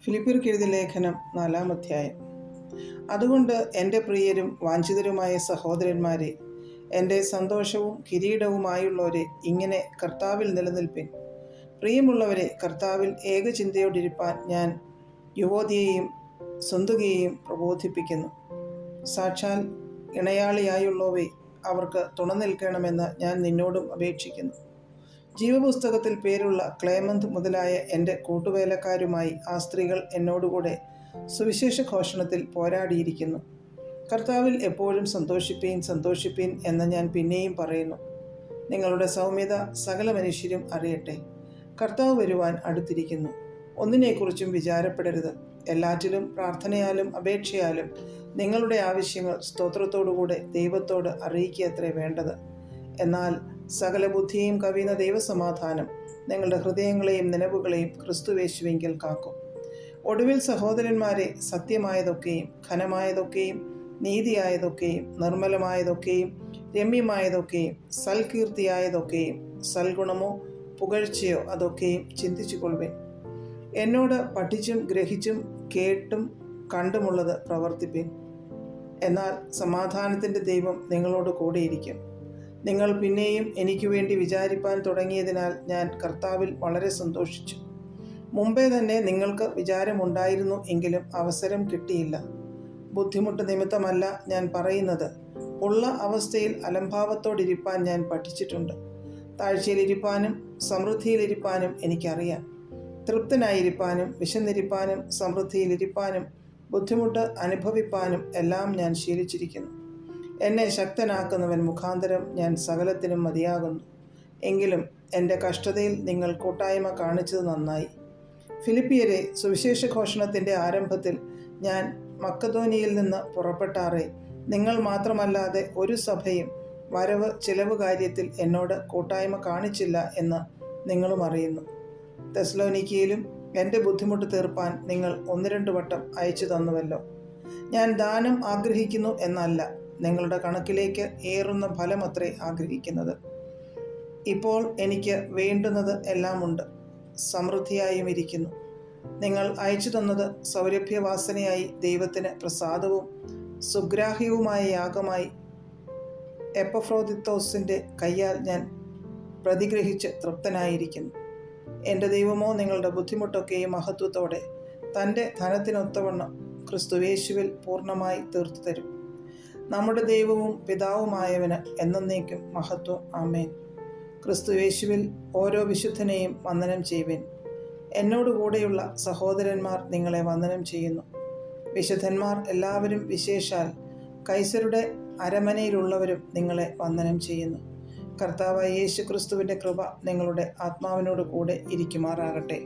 ഫിലിപ്പിയർക്ക് എഴുതിയ ലേഖനം 4-ാം അധ്യായം. അതുകൊണ്ട് എൻ്റെ പ്രിയരും വാഞ്ചിതരുമായ സഹോദരന്മാരെ, എൻ്റെ സന്തോഷവും കിരീടവുമായുള്ളവരെ, ഇങ്ങനെ കർത്താവിൽ നിലനിൽപ്പിൻ. പ്രിയമുള്ളവരെ, കർത്താവിൽ ഏകചിന്തയോടിരിപ്പാൻ ഞാൻ യുവോദ്യയെയും സുന്ദുകയെയും പ്രബോധിപ്പിക്കുന്നു. സാക്ഷാൽ ഇണയാളിയായുള്ളവേ, അവർക്ക് തുണനിൽക്കണമെന്ന് ഞാൻ നിന്നോടും അപേക്ഷിക്കുന്നു. ജീവപുസ്തകത്തിൽ പേരുള്ള ക്ലേമന്ത് മുതലായ എൻ്റെ കൂട്ടുവേലക്കാരുമായി ആ സ്ത്രീകൾ എന്നോടുകൂടെ സുവിശേഷ ഘോഷണത്തിൽ പോരാടിയിരിക്കുന്നു. കർത്താവിൽ എപ്പോഴും സന്തോഷിപ്പീൻ സന്തോഷിപ്പീൻ എന്ന് ഞാൻ പിന്നെയും പറയുന്നു. നിങ്ങളുടെ സൗമ്യത സകല മനുഷ്യരും അറിയട്ടെ. കർത്താവ് വരുവാൻ അടുത്തിരിക്കുന്നു. ഒന്നിനെക്കുറിച്ചും വിചാരപ്പെടരുത്. എല്ലാറ്റിലും പ്രാർത്ഥനയാലും അപേക്ഷയാലും നിങ്ങളുടെ ആവശ്യങ്ങൾ സ്തോത്രത്തോടുകൂടെ ദൈവത്തോട് അറിയിക്കുകയത്രേ വേണ്ടത്. എന്നാൽ സകല ബുദ്ധിയും കവിയുന്ന ദൈവസമാധാനം നിങ്ങളുടെ ഹൃദയങ്ങളെയും നിലവുകളെയും ക്രിസ്തുവേശുവിങ്കൽ കാക്കും. ഒടുവിൽ സഹോദരന്മാരെ, സത്യമായതൊക്കെയും ഘനമായതൊക്കെയും നീതിയായതൊക്കെയും നിർമ്മലമായതൊക്കെയും രമ്യമായതൊക്കെയും സൽകീർത്തിയായതൊക്കെയും സൽഗുണമോ പുകഴ്ചയോ അതൊക്കെയും ചിന്തിച്ചുകൊള്ളുവിൻ. എന്നോട് പഠിച്ചും ഗ്രഹിച്ചും കേട്ടും കണ്ടുമുള്ളത് പ്രവർത്തിപ്പിൻ. എന്നാൽ സമാധാനത്തിൻ്റെ ദൈവം നിങ്ങളോട് കൂടെയിരിക്കും. നിങ്ങൾ പിന്നെയും എനിക്ക് വേണ്ടി വിചാരിപ്പാൻ തുടങ്ങിയതിനാൽ ഞാൻ കർത്താവിൽ വളരെ സന്തോഷിച്ചു. മുമ്പേ തന്നെ നിങ്ങൾക്ക് വിചാരമുണ്ടായിരുന്നു, എങ്കിലും അവസരം കിട്ടിയില്ല. ബുദ്ധിമുട്ട് നിമിത്തമല്ല ഞാൻ പറയുന്നത്. ഉള്ള അവസ്ഥയിൽ അലംഭാവത്തോടിരിപ്പാൻ ഞാൻ പഠിച്ചിട്ടുണ്ട്. താഴ്ചയിലിരിപ്പാനും സമൃദ്ധിയിലിരിപ്പാനും എനിക്കറിയാം. തൃപ്തനായിരിക്കാനും വിശന്നിരിപ്പാനും സമൃദ്ധിയിലിരിപ്പാനും ബുദ്ധിമുട്ട് അനുഭവിപ്പാനും എല്ലാം ഞാൻ ശീലിച്ചിരിക്കുന്നു. എന്നെ ശക്തനാക്കുന്നവൻ മുഖാന്തരം ഞാൻ സകലത്തിനും മതിയാകുന്നു. എങ്കിലും എൻ്റെ കഷ്ടതയിൽ നിങ്ങൾ കൂട്ടായ്മ കാണിച്ചത് നന്നായി. ഫിലിപ്പിയരെ, സുവിശേഷ ഘോഷണത്തിൻ്റെ ആരംഭത്തിൽ ഞാൻ മക്കദോനിയയിൽ നിന്ന് പുറപ്പെട്ടാറേ, നിങ്ങൾ മാത്രമല്ലാതെ ഒരു സഭയും വരവ് ചിലവ് കാര്യത്തിൽ എന്നോട് കൂട്ടായ്മ കാണിച്ചില്ല എന്ന് നിങ്ങളും അറിയുന്നു. തെസ്സലോനിക്കയിലും എൻ്റെ ബുദ്ധിമുട്ട് തീർപ്പാൻ നിങ്ങൾ 1-2 വട്ടം അയച്ചു തന്നുവല്ലോ. ഞാൻ ദാനം ആഗ്രഹിക്കുന്നു എന്നല്ല, നിങ്ങളുടെ കണക്കിലേക്ക് ഏറുന്ന ഫലമത്രേ ആഗ്രഹിക്കുന്നത്. ഇപ്പോൾ എനിക്ക് വേണ്ടുന്നത് എല്ലാമുണ്ട്, സമൃദ്ധിയായും ഇരിക്കുന്നു. നിങ്ങൾ അയച്ചു തന്നത് സൗരഭ്യവാസനയായി ദൈവത്തിന് പ്രസാദവും സുഗ്രാഹ്യവുമായ യാഗമായി എപ്പഫ്രോദിത്തോസിൻ്റെ കയ്യാൽ ഞാൻ പ്രതിഗ്രഹിച്ച് തൃപ്തനായിരിക്കുന്നു. എൻ്റെ ദൈവമോ നിങ്ങളുടെ ബുദ്ധിമുട്ടൊക്കെയും മഹത്വത്തോടെ തൻ്റെ ധനത്തിനൊത്തവണ്ണം ക്രിസ്തുവേശുവിൽ പൂർണ്ണമായി തീർത്തു തരും. നമ്മുടെ ദൈവവും പിതാവുമായവന് എന്നേക്കും മഹത്വം. ആമേൻ. ക്രിസ്തുവേശുവിൽ ഓരോ വിശുദ്ധനെയും വന്ദനം ചെയ്യുവിൻ. എന്നോടുകൂടെയുള്ള സഹോദരന്മാർ നിങ്ങളെ വന്ദനം ചെയ്യുന്നു. വിശുദ്ധന്മാർ എല്ലാവരും, വിശേഷാൽ കൈസരുടെ അരമനയിലുള്ളവരും നിങ്ങളെ വന്ദനം ചെയ്യുന്നു. കർത്താവായ യേശു ക്രിസ്തുവിൻ്റെ കൃപ നിങ്ങളുടെ ആത്മാവിനോട് കൂടെ ഇരിക്കുമാറാകട്ടെ.